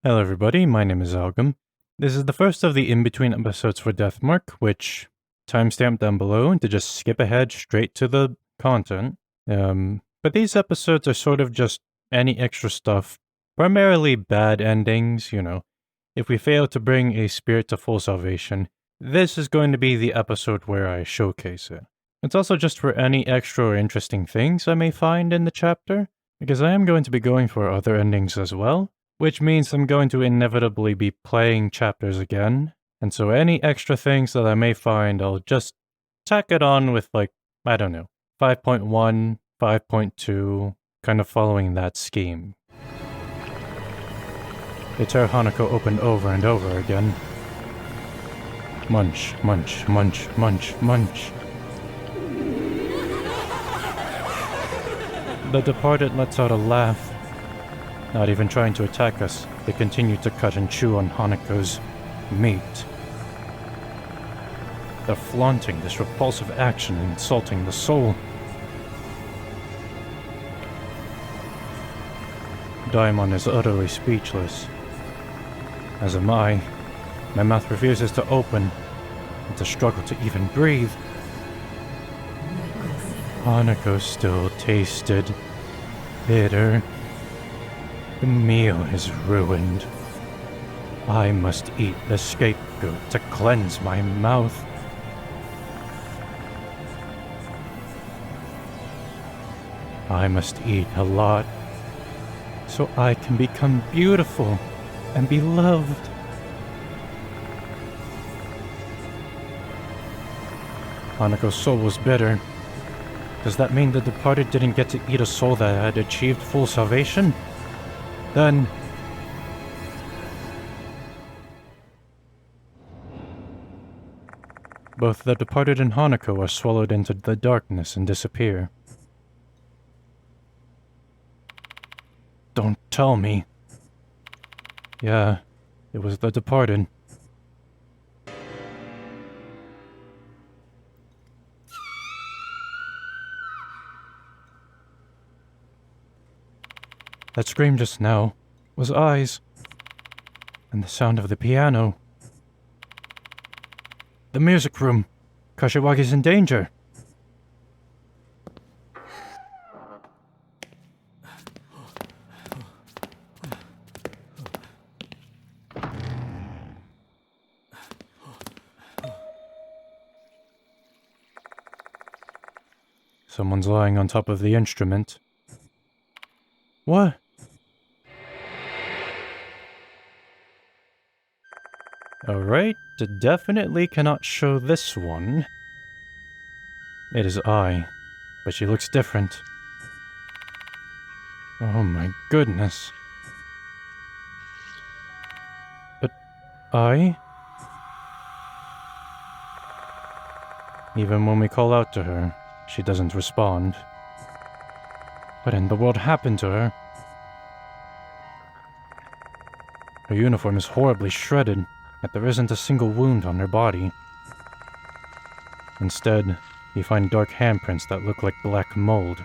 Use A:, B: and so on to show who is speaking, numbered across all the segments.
A: Hello everybody, my name is Algam. This is the first of the in-between episodes for Deathmark, which timestamp down below to just skip ahead straight to the content. But these episodes are sort of just any extra stuff, primarily bad endings, If we fail to bring a spirit to full salvation, this is going to be the episode where I showcase it. It's also just for any extra or interesting things I may find in the chapter, because I am going to be going for other endings as well. Which means I'm going to inevitably be playing chapters again, and so any extra things that I may find, I'll just tack it on with 5.1, 5.2, kind of following that scheme. They tear Hanako open over and over again. Munch, munch, munch, munch, munch. The departed lets out a laugh. Not even trying to attack us, they continue to cut and chew on Hanako's meat. They're flaunting this repulsive action and insulting the soul. Daimon is utterly speechless. As am I. My mouth refuses to open, and to struggle to even breathe. Hanako still tasted bitter. The meal is ruined. I must eat the scapegoat to cleanse my mouth. I must eat a lot, so I can become beautiful and beloved. Hanako's soul was bitter. Does that mean the departed didn't get to eat a soul that had achieved full salvation? Then... both the departed and Hanako are swallowed into the darkness and disappear. Don't tell me. Yeah, it was the departed. That scream just now was eyes, and the sound of the piano. The music room. Kashiwagi's in danger. Someone's lying on top of the instrument. What? Alright, definitely cannot show this one. It is I, but she looks different. Oh my goodness. But I? Even when we call out to her, she doesn't respond. What in the world happened to her? Her uniform is horribly shredded, yet there isn't a single wound on her body. Instead, you find dark handprints that look like black mold.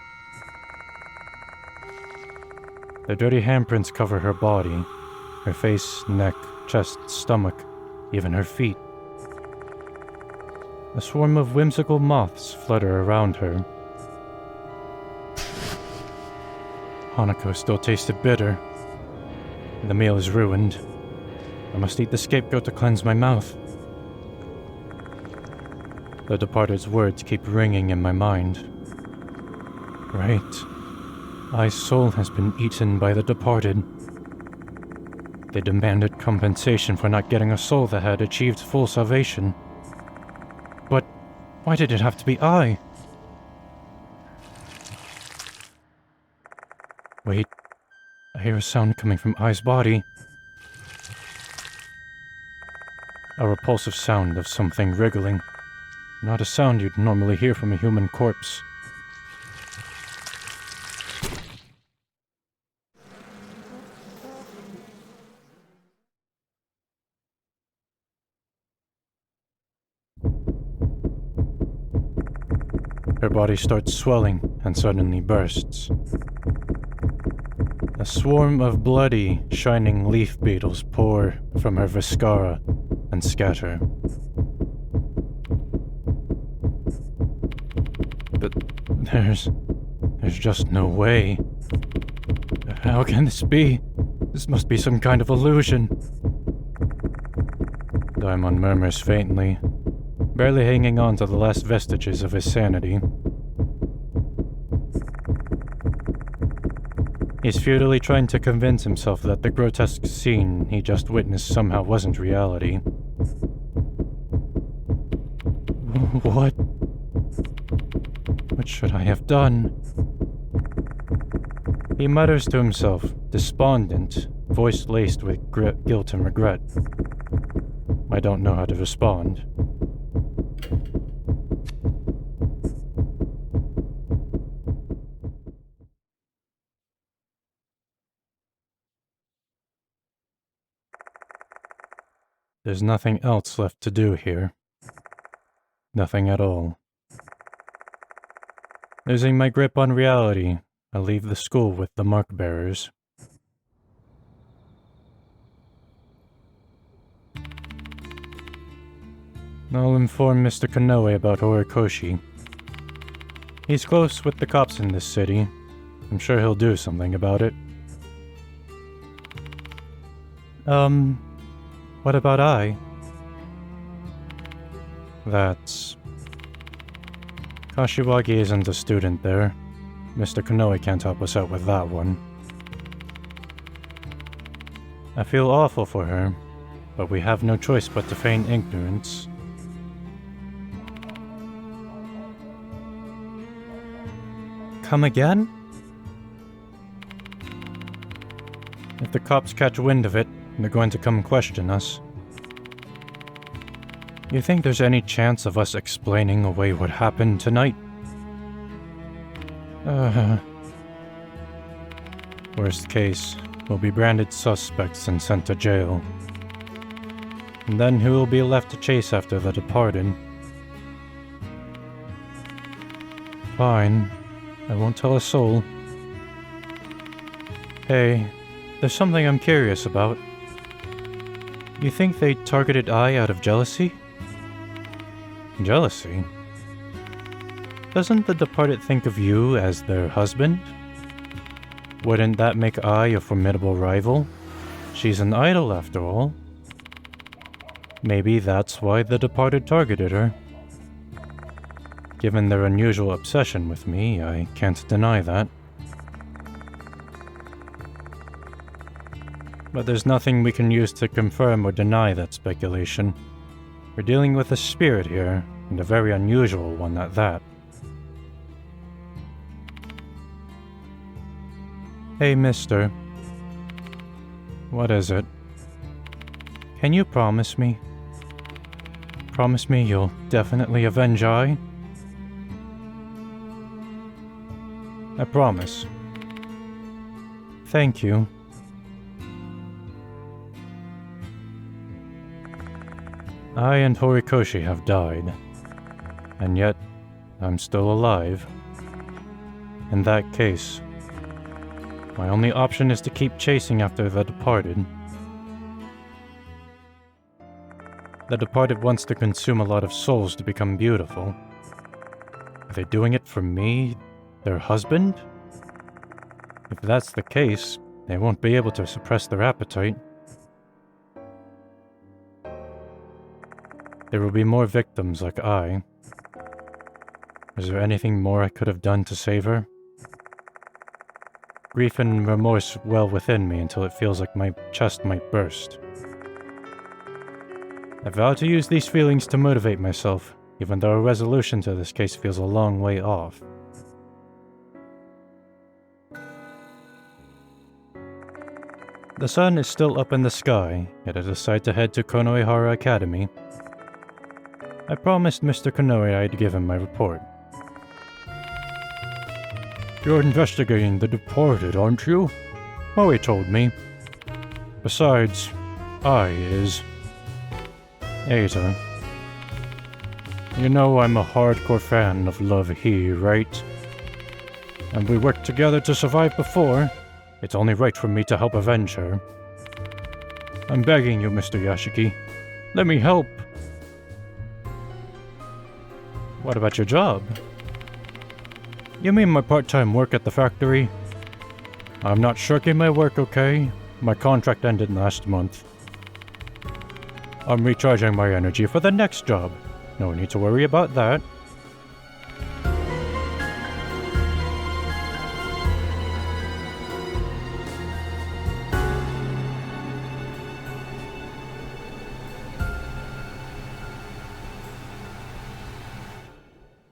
A: The dirty handprints cover her body, her face, neck, chest, stomach, even her feet. A swarm of whimsical moths flutter around her. Hanako still tasted bitter. The meal is ruined. I must eat the scapegoat to cleanse my mouth. The departed's words keep ringing in my mind. Right. I's soul has been eaten by the departed. They demanded compensation for not getting a soul that had achieved full salvation. But why did it have to be I? Wait, I hear a sound coming from I's body. A repulsive sound of something wriggling. Not a sound you'd normally hear from a human corpse. Her body starts swelling and suddenly bursts. A swarm of bloody, shining leaf beetles pour from her viscera and scatter. But there's just no way. How can this be? This must be some kind of illusion. Daimon murmurs faintly, barely hanging on to the last vestiges of his sanity. He's futilely trying to convince himself that the grotesque scene he just witnessed somehow wasn't reality. What? What should I have done? He mutters to himself, despondent, voice laced with guilt and regret. I don't know how to respond. There's nothing else left to do here. Nothing at all. Losing my grip on reality, I leave the school with the mark bearers. I'll inform Mr. Kanoe about Horikoshi. He's close with the cops in this city. I'm sure he'll do something about it. What about I? That's... Kashiwagi isn't a student there. Mr. Kanoe can't help us out with that one. I feel awful for her, but we have no choice but to feign ignorance. Come again? If the cops catch wind of it, they're going to come question us. You think there's any chance of us explaining away what happened tonight? Worst case, we'll be branded suspects and sent to jail. And then who will be left to chase after the departed? Fine. I won't tell a soul. Hey, there's something I'm curious about. You think they targeted I out of jealousy? Jealousy? Doesn't the departed think of you as their husband? Wouldn't that make I a formidable rival? She's an idol after all. Maybe that's why the departed targeted her. Given their unusual obsession with me, I can't deny that. But there's nothing we can use to confirm or deny that speculation. We're dealing with a spirit here, and a very unusual one at that. Hey, mister. What is it? Can you promise me? Promise me you'll definitely avenge I? I promise. Thank you. I and Horikoshi have died, and yet I'm still alive. In that case, my only option is to keep chasing after the departed. The departed wants to consume a lot of souls to become beautiful. Are they doing it for me, their husband? If that's the case, they won't be able to suppress their appetite. There will be more victims like I. Is there anything more I could have done to save her? Grief and remorse well within me until it feels like my chest might burst. I vow to use these feelings to motivate myself, even though a resolution to this case feels a long way off. The sun is still up in the sky, yet I decide to head to Konoehara Academy. I promised Mr. Kanoe I'd give him my report. You're investigating the departed, aren't you? Moe told me. Besides, I is. Azer. You know I'm a hardcore fan of Love He, right? And we worked together to survive before. It's only right for me to help avenge her. I'm begging you, Mr. Yashiki. Let me help. What about your job? You mean my part-time work at the factory? I'm not shirking my work, okay? My contract ended last month. I'm recharging my energy for the next job. No need to worry about that.